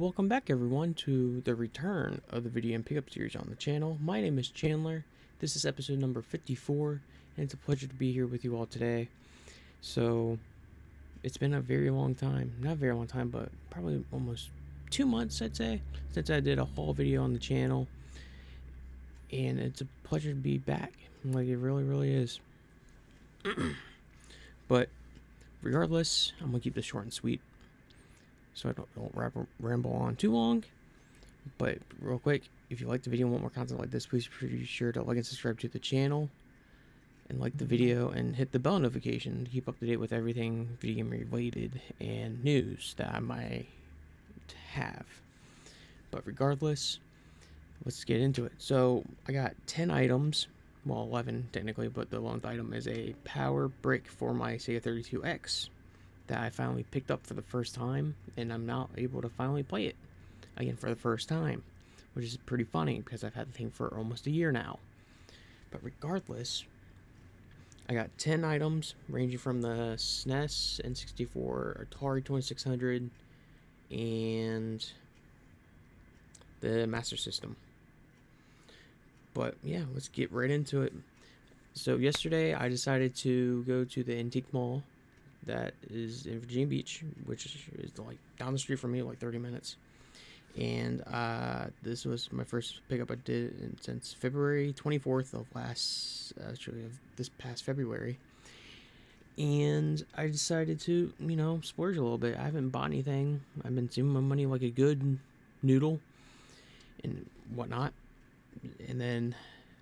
welcome back everyone to the return of the video and pickup series on the channel. My name is Chandler. This is episode number 54, and it's a pleasure to be here with you all today. So, it's been a very long time, not very long time, but probably almost 2 months, I'd say, since I did a haul video on the channel. And it's a pleasure to be back, like it really is. But, regardless, I'm going to keep this short and sweet, so I don't ramble on too long. But real quick, if you like the video and want more content like this, please be sure to like and subscribe to the channel, and like the video and hit the bell notification to keep up to date with everything video game related and news that I might have. But regardless, let's get into it. So I got 10 items, well 11 technically, but the 11th item is a power brick for my Sega 32X that I finally picked up for the first time, and I'm now able to finally play it again for the first time, which is pretty funny because I've had the thing for almost a year now. But regardless, I got 10 items ranging from the SNES, N64, Atari 2600, and the Master System. But yeah, let's get right into it. So yesterday I decided to go to the Antique Mall that is in Virginia Beach, which is like down the street from me, like 30 minutes. And this was my first pickup I did since February 24th of this past February. And I decided to, splurge a little bit. I haven't bought anything. I've been saving my money like a good noodle and whatnot. And then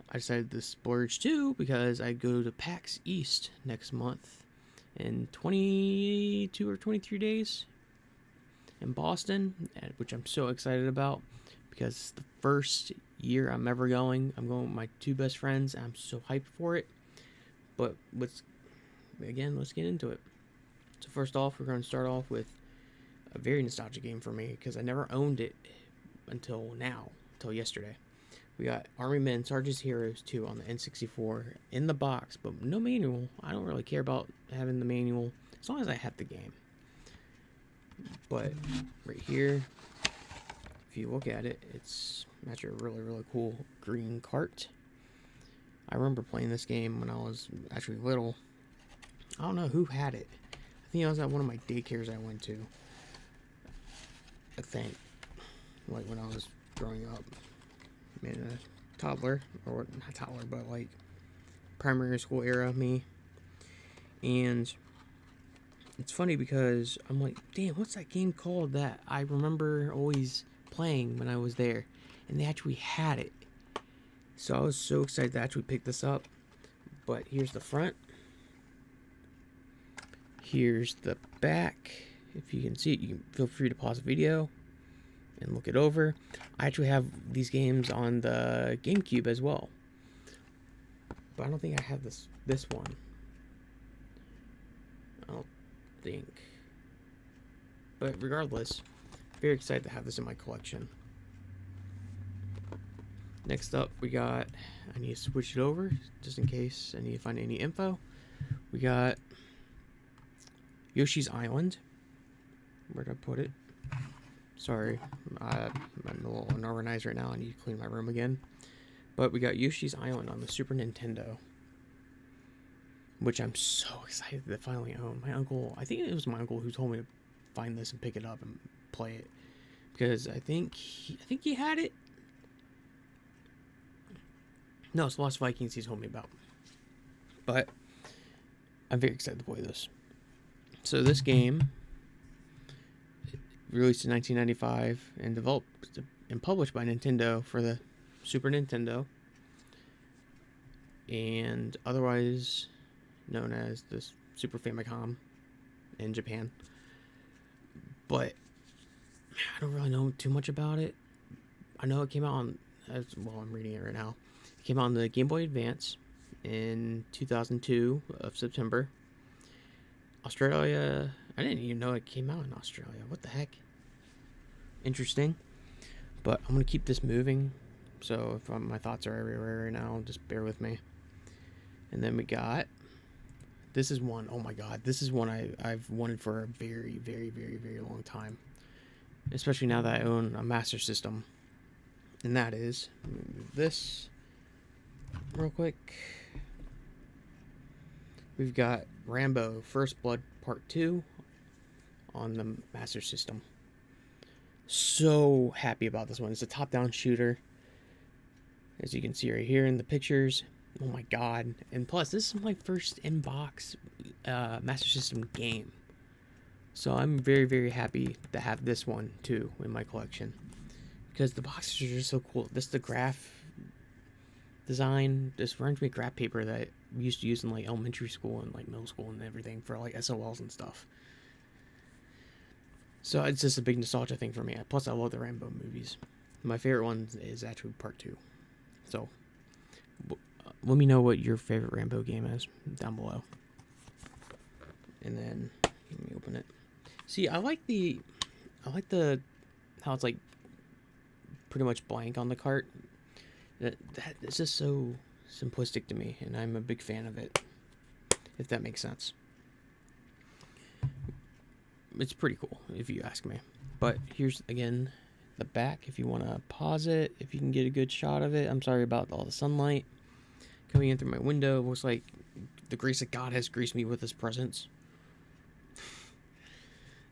I decided to splurge too because I go to PAX East next month in 22 or 23 days in Boston, which I'm so excited about because it's the first year I'm ever going. I'm going with my two best friends. I'm so hyped for it. But let's get into it. So first off, we're going to start off with a very nostalgic game for me because I never owned it until yesterday. We got Army Men Sarge's Heroes 2 on the N64 in the box, but no manual. I don't really care about having the manual as long as I have the game. But right here, if you look at it, it's actually a really cool green cart. I remember playing this game when I was actually little. I don't know who had it. I think it was at one of my daycares I went to. I think, like when I was growing up. Man, a toddler, or not toddler, but like primary school era me. And it's funny because I'm like, damn, what's that game called that I remember always playing when I was there? And they actually had it. So I was so excited to actually pick this up. But here's the front. Here's the back. If you can see it, you can feel free to pause the video and look it over. I actually have these games on the GameCube as well, but I don't think I have this one. I don't think. But regardless, very excited to have this in my collection. Next up, we got, I need to switch it over just in case I need to find any info. We got Yoshi's Island. Where did I put it? Sorry, I'm a little unorganized right now. I need to clean my room again. But we got Yoshi's Island on the Super Nintendo, which I'm so excited to finally own. My uncle, I think it was my uncle who told me to find this and pick it up and play it, because I think he had it. No, it's Lost Vikings he told me about. But I'm very excited to play this. So this game, released in 1995 and developed and published by Nintendo for the Super Nintendo, and otherwise known as the Super Famicom in Japan. But I don't really know too much about it. I know it came out on, I'm reading it right now. It came out on the Game Boy Advance in 2002 of September. Australia, I didn't even know it came out in Australia. What the heck? Interesting. But I'm going to keep this moving. So if my thoughts are everywhere right now, just bear with me. And then we got, this is one, oh my god, this is one I've wanted for a very long time. especially now that I own a Master System. And that is, let me move this real quick. We've got Rambo First Blood Part 2 on the Master System. So happy about this one. It's a top-down shooter, as you can see right here in the pictures. Oh my god. And plus, this is my first in-box Master System game. So I'm very, very happy to have this one, too, in my collection. Because the boxes are just so cool. This is the graph design. This reminds me of graph paper that we used to use in, like, elementary school and, like, middle school and everything for, like, SOLs and stuff. So it's just a big nostalgia thing for me. Plus, I love the Rambo movies. My favorite one is actually Part 2. So, let me know what your favorite Rambo game is down below. And then, let me open it. See, I like the, how it's like pretty much blank on the cart. That is just so simplistic to me, and I'm a big fan of it, if that makes sense. It's pretty cool, if you ask me. But here's, again, the back, if you want to pause it, if you can get a good shot of it. I'm sorry about all the sunlight coming in through my window. It looks like the grace of God has graced me with his presence.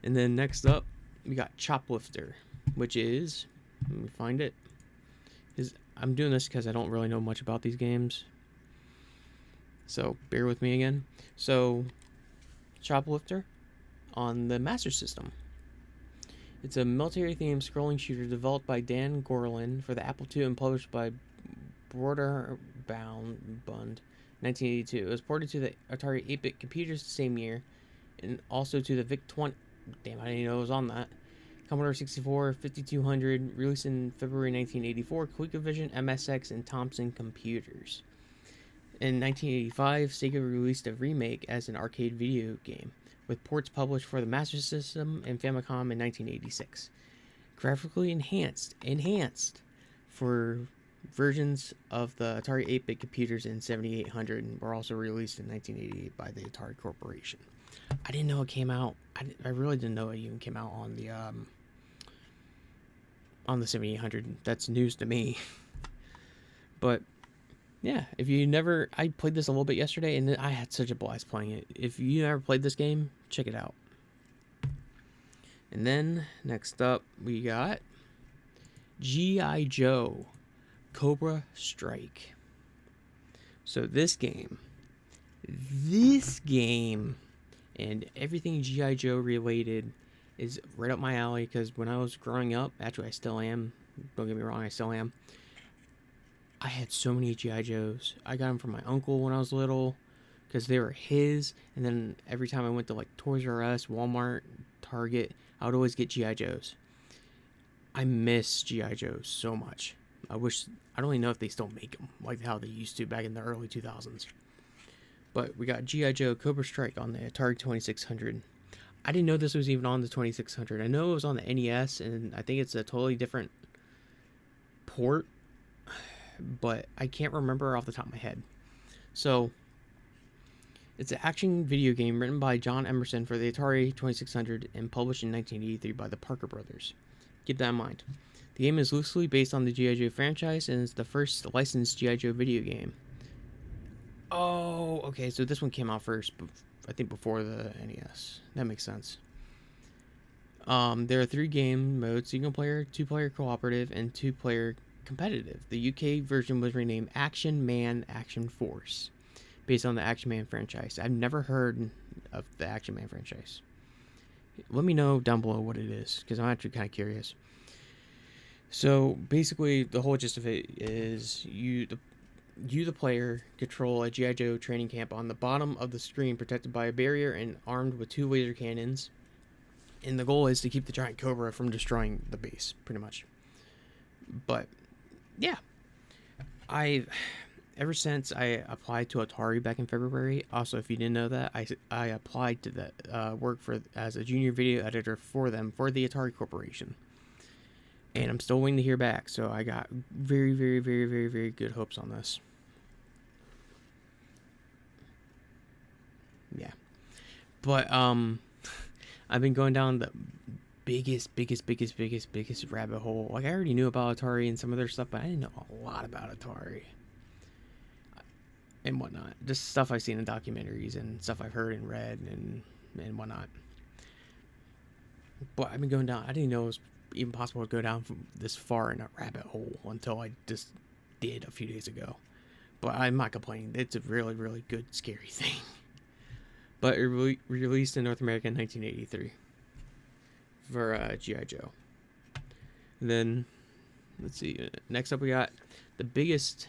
And then next up, we got Choplifter, which is, let me find it. I'm doing this because I don't really know much about these games, so bear with me again. So, Choplifter on the Master System. It's a military-themed scrolling shooter developed by Dan Gorlin for the Apple II and published by Broderbound 1982. It was ported to the Atari 8-bit computers the same year, and also to the VIC-20. Damn, I didn't even know it was on that. Commodore 64, 5200, released in February 1984, ColecoVision, MSX, and Thomson computers. In 1985, Sega released a remake as an arcade video game, with ports published for the Master System and Famicom in 1986. Graphically enhanced for versions of the Atari 8-bit computers in 7800 and were also released in 1988 by the Atari Corporation. I didn't know it came out. I really didn't know it even came out on the 7800. That's news to me. But yeah, if you never, I played this a little bit yesterday, and I had such a blast playing it. If you never played this game, check it out. And then next up, we got G.I. Joe Cobra Strike. So this game, and everything G.I. Joe related is right up my alley, because when I was growing up, actually I still am, don't get me wrong, I still am, I had so many G.I. Joes. I got them from my uncle when I was little, because they were his, and then every time I went to like Toys R Us, Walmart, Target, I would always get G.I. Joes. I miss G.I. Joes so much. I don't even know if they still make them, like how they used to back in the early 2000s. But we got G.I. Joe Cobra Strike on the Atari 2600. I didn't know this was even on the 2600. I know it was on the NES, and I think it's a totally different port, but I can't remember off the top of my head. So, it's an action video game written by John Emerson for the Atari 2600 and published in 1983 by the Parker Brothers. Keep that in mind. The game is loosely based on the G.I. Joe franchise and is the first licensed G.I. Joe video game. Oh, okay, so this one came out first, I think before the NES. That makes sense. There are 3 game modes: single player, 2-player cooperative, and 2-player competitive. The UK version was renamed Action Man Action Force, based on the Action Man franchise. I've never heard of the Action Man franchise. Let me know down below what it is, because I'm actually kind of curious. So basically, the whole gist of it is you, the player, control a G.I. Joe training camp on the bottom of the screen, protected by a barrier and armed with 2 laser cannons. And the goal is to keep the giant Cobra from destroying the base, pretty much. But yeah, ever since I applied to Atari back in February. Also, if you didn't know that, I applied to that work as a junior video editor for them for the Atari Corporation. And I'm still waiting to hear back, so I got very, very, very, very, very good hopes on this. Yeah. But I've been going down the biggest rabbit hole. Like, I already knew about Atari and some of their stuff, but I didn't know a lot about Atari and whatnot. Just stuff I've seen in documentaries and stuff I've heard and read and whatnot. But I've been going down. I didn't know it was even possible to go down from this far in a rabbit hole until I just did a few days ago. But I'm not complaining. It's a really good scary thing. But it released in North America in 1983 for G.I. Joe. And then, let's see. Next up, we got the biggest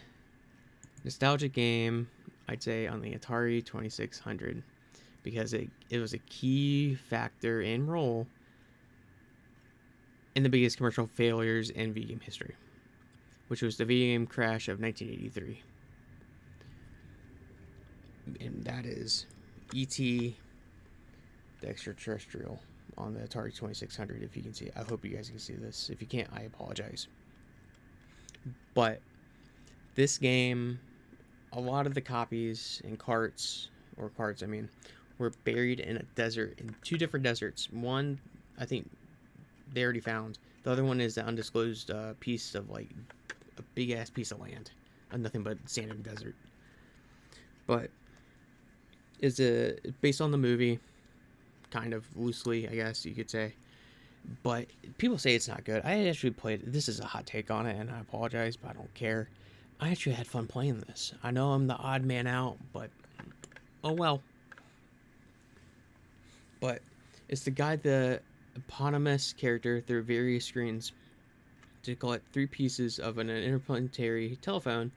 nostalgic game, I'd say, on the Atari 2600, because it was a key factor and role in the biggest commercial failures in video game history, which was the video game crash of 1983. And that is E.T. the Extraterrestrial on the Atari 2600, if you can see it. I hope you guys can see this. If you can't, I apologize. But this game, a lot of the copies and carts, were buried in a desert, in two different deserts. One, I think they already found. The other one is the undisclosed piece of, like, a big-ass piece of land. Nothing but sand and desert. But it's based on the movie, kind of loosely, I guess you could say. But people say it's not good. I actually played it. This is a hot take on it, and I apologize, but I don't care. I actually had fun playing this. I know I'm the odd man out, but oh well. But it's to guide the eponymous character through various screens to collect 3 pieces of an interplanetary telephone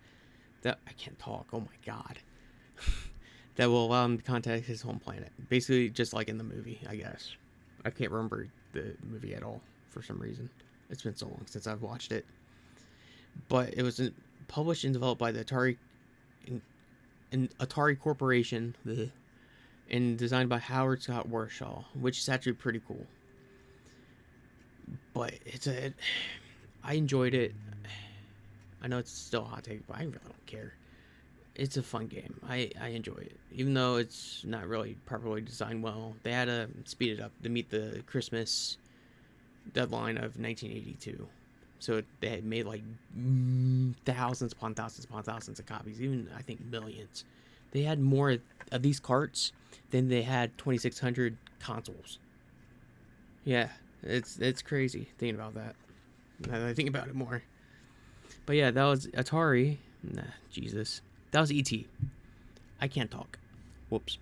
that I can't talk. Oh my god. That will allow him to contact his home planet. Basically, just like in the movie, I guess. I can't remember the movie at all for some reason. It's been so long since I've watched it. But it was published and developed by the Atari Corporation, and designed by Howard Scott Warshaw, which is actually pretty cool. But I enjoyed it. I know it's still a hot take, but I really don't care. It's a fun game. I enjoy it. Even though it's not really properly designed well. They had to speed it up to meet the Christmas deadline of 1982. So they had made like thousands upon thousands upon thousands of copies. Even, I think, millions. They had more of these carts than they had 2600 consoles. Yeah, it's crazy thinking about that. Now that I think about it more. But yeah, that was Atari. Nah, Jesus. That was E.T. I can't talk. Whoops.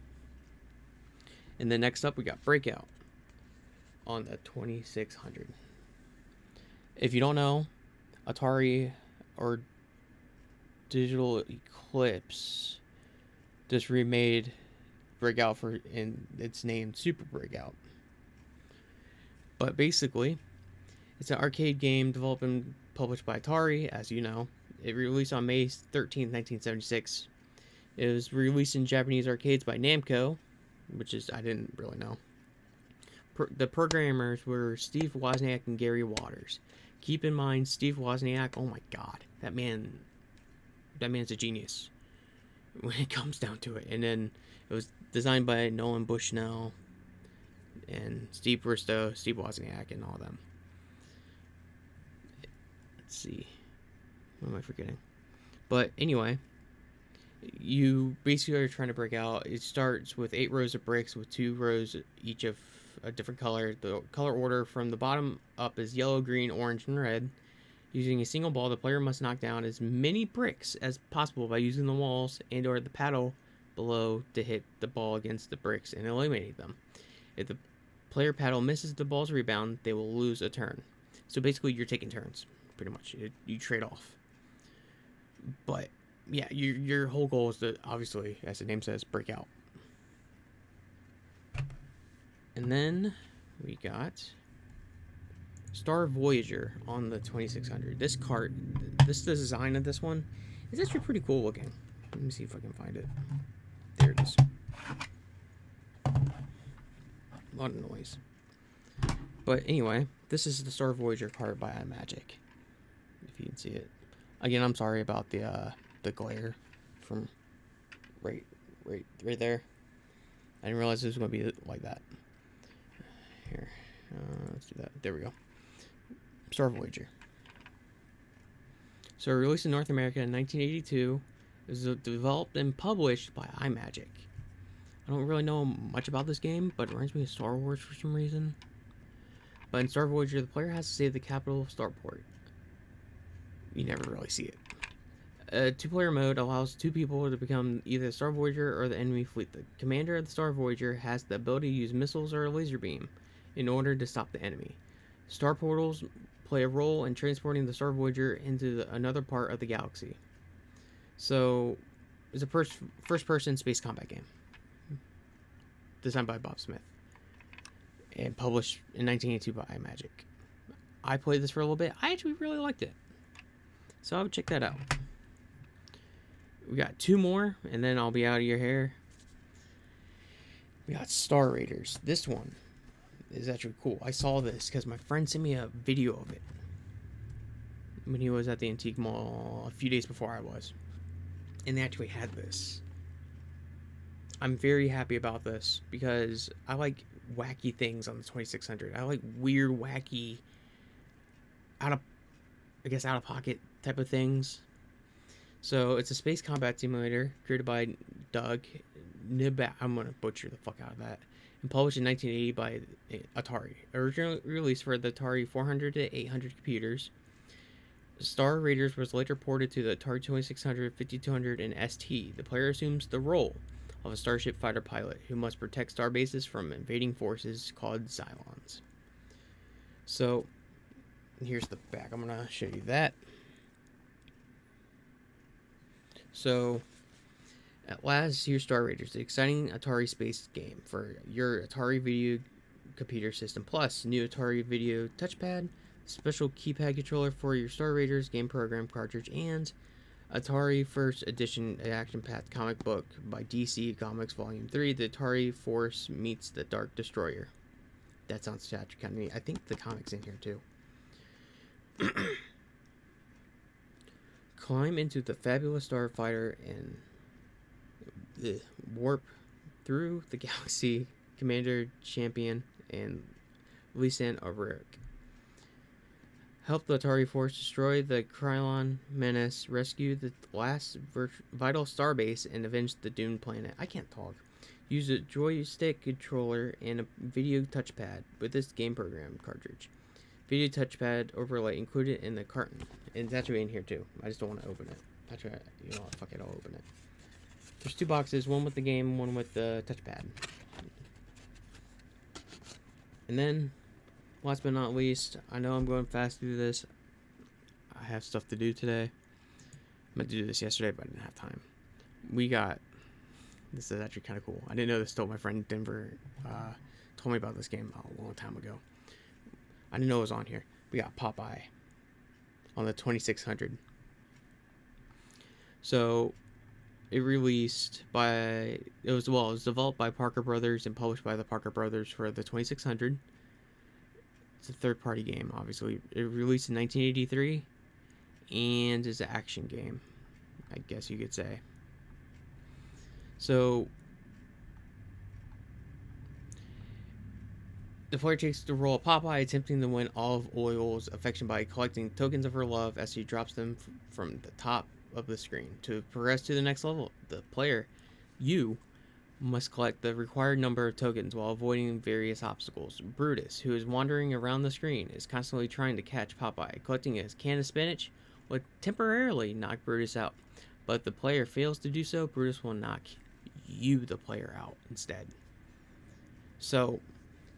And then next up, we got Breakout on the 2600. If you don't know, Atari or Digital Eclipse just remade Breakout and it's named Super Breakout. But basically, it's an arcade game developed and published by Atari, as you know. It released on May 13th, 1976. It was released in Japanese arcades by Namco, which is, I didn't really know. The programmers were Steve Wozniak and Gary Waters. Keep in mind, Steve Wozniak, oh my god, that man's a genius when it comes down to it. And then it was designed by Nolan Bushnell and Steve Bristow, Steve Wozniak, and all of them. Let's see. What am I forgetting? But anyway, you basically are trying to break out. It starts with 8 rows of bricks with 2 rows each of a different color. The color order from the bottom up is yellow, green, orange, and red. Using a single ball, the player must knock down as many bricks as possible by using the walls and or the paddle below to hit the ball against the bricks and eliminate them. If the player paddle misses the ball's rebound, they will lose a turn. So basically, you're taking turns, pretty much. You trade off. But yeah, your whole goal is to, obviously, as the name says, break out. And then we got Star Voyager on the 2600. This cart, this design of this one is actually pretty cool looking. Let me see if I can find it. There it is. A lot of noise. But anyway, this is the Star Voyager cart by iMagic. If you can see it. Again, I'm sorry about the glare from right there. I didn't realize it was going to be like that. Here, Let's do that. There we go. Star Voyager. So released in North America in 1982. It was developed and published by iMagic. I don't really know much about this game, but it reminds me of Star Wars for some reason. But in Star Voyager, the player has to save the capital of Starport. You never really see it. Two-player mode allows two people to become either the Star Voyager or the enemy fleet. The commander of the Star Voyager has the ability to use missiles or a laser beam in order to stop the enemy. Star portals play a role in transporting the Star Voyager into another part of the galaxy. So, it's a first-person space combat game designed by Bob Smith and published in 1982 by iMagic. I played this for a little bit. I actually really liked it, so I would check that out. We got two more, and then I'll be out of your hair. We got Star Raiders. This one is actually cool. I saw this because my friend sent me a video of it when he was at the Antique Mall a few days before I was. And they actually had this. I'm very happy about this because I like wacky things on the 2600. I like weird, wacky, out of pocket type of things. So it's a space combat simulator created by Doug Nibak. I'm gonna butcher the fuck out of that. And published in 1980 by Atari. Originally released for the Atari 400 to 800 computers. Star Raiders was later ported to the Atari 2600, 5200, and ST. The player assumes the role of a starship fighter pilot who must protect star bases from invading forces called Cylons. So, here's the back. I'm going to show you that. So, at last, here's Star Raiders, the exciting Atari space game for your Atari video computer system, plus new Atari video touchpad, special keypad controller for your Star Raiders game program cartridge, and Atari First Edition action-packed comic book by DC Comics Volume 3, The Atari Force Meets the Dark Destroyer. That sounds kind of neat. I think the comic's in here too. Climb into the fabulous starfighter and warp through the galaxy. Commander Champion and Lisanne O'Rourke. Help the Atari Force destroy the Krylon menace, rescue the last vital starbase, and avenge the doomed planet. I can't talk. Use a joystick controller and a video touchpad with this game program cartridge. Video touchpad overlay included in the carton. And it's actually in here too. I just don't want to open it. Actually, you know what? Fuck it, I'll open it. There's two boxes, one with the game, one with the touchpad. And then, last but not least, I know I'm going fast through this. I have stuff to do today. I meant to do this yesterday, but I didn't have time. We got... This is actually kind of cool. I didn't know this till my friend Denver told me about this game a long time ago. I didn't know it was on here. We got Popeye on the 2600. So, it released by... It was developed by Parker Brothers and published by the Parker Brothers for the 2600. It's a third-party game, obviously. It released in 1983 and is an action game, I guess you could say. So, the player takes the role of Popeye, attempting to win Olive Oil's affection by collecting tokens of her love as she drops them from the top of the screen. To progress to the next level, the player, you, must collect the required number of tokens while avoiding various obstacles. Brutus, who is wandering around the screen, is constantly trying to catch Popeye. Collecting a can of spinach will temporarily knock Brutus out, but if the player fails to do so, Brutus will knock you, the player, out instead. So,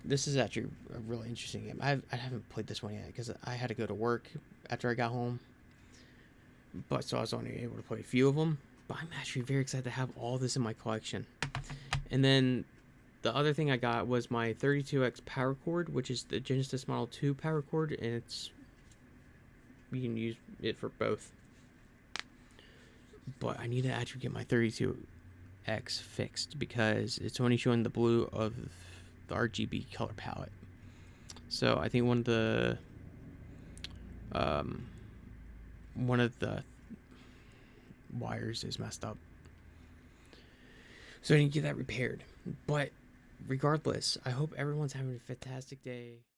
this is actually a really interesting game. I haven't played this one yet because I had to go to work after I got home, but so I was only able to play a few of them. But I'm actually very excited to have all this in my collection. And then the other thing I got was my 32X power cord, which is the Genesis Model 2 power cord, and you can use it for both. But I need to actually get my 32X fixed because it's only showing the blue of the RGB color palette. So I think one of the wires is messed up. So I need to get that repaired. But regardless, I hope everyone's having a fantastic day.